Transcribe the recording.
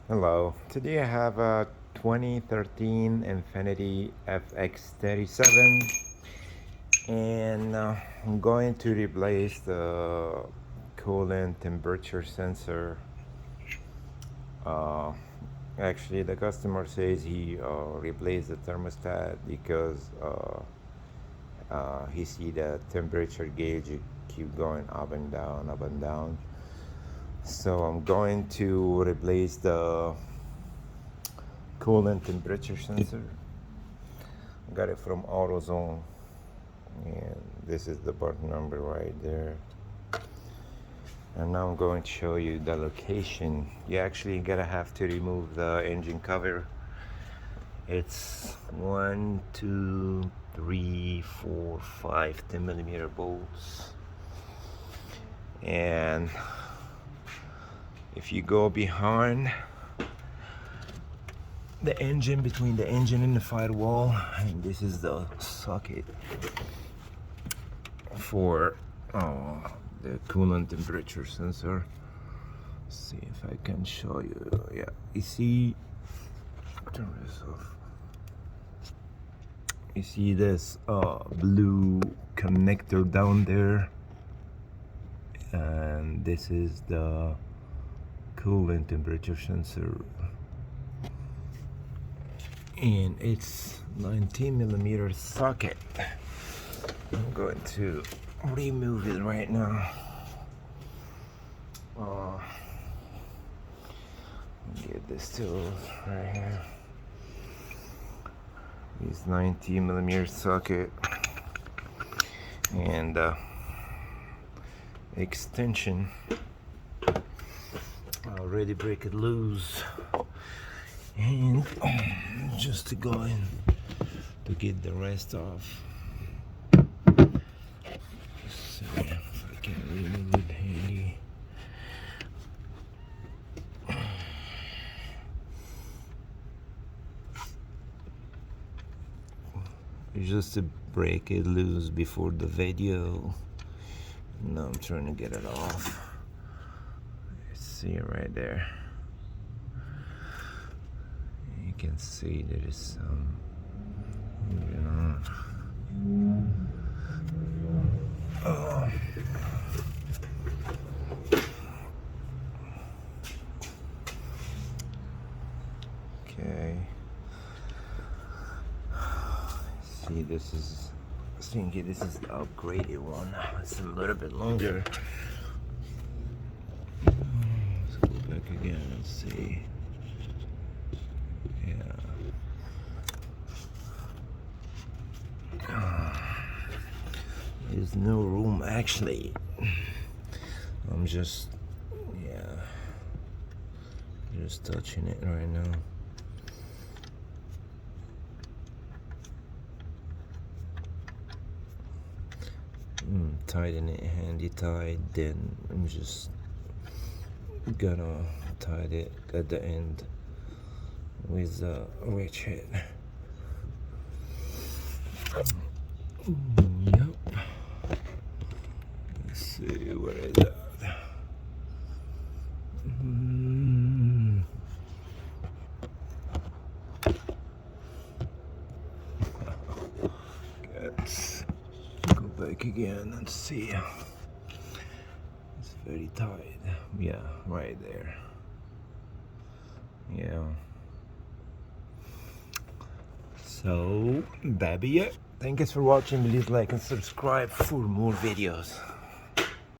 Hello, today I have a 2013 Infiniti fx37 and I'm going to replace the coolant temperature sensor. uh, Actually the customer says he replaced the thermostat because he see the temperature gauge keep going up and down, up and down. So I'm going to replace the coolant temperature sensor. Got it from AutoZone, and this is the part number right there. And now I'm going to show you the location. You actually gotta have to remove the engine cover. It's 1, 2, 3, 4, 5 10mm bolts, and if you go behind the engine, between the engine and the firewall, and this is the socket for the coolant temperature sensor. Let's see if I can show you. Yeah, you see, turn this off. You see this blue connector down there, and this is the coolant temperature sensor, and it's 19mm socket. I'm going to remove it right now. Get this tool right here. This 19mm socket and extension. I already break it loose, and just to go in to get the rest off. See if I can remove it handy. Just to break it loose before the video. Now I'm trying to get it off. See it right there. You can see there is some moving on. Oh. Okay. See, this is, I think this is the upgraded one. It's a little bit longer. Let's go back again and see. Yeah. There's no room actually. I'm just, yeah, just touching it right now. Tighten it handy tight, then I'm just gonna tie it at the end with the ratchet. Yep. Let's see, where is that? Let's go back again and see. It's very tight. Yeah, right there. Yeah. So that be it. Thank you for watching. Please like and subscribe for more videos.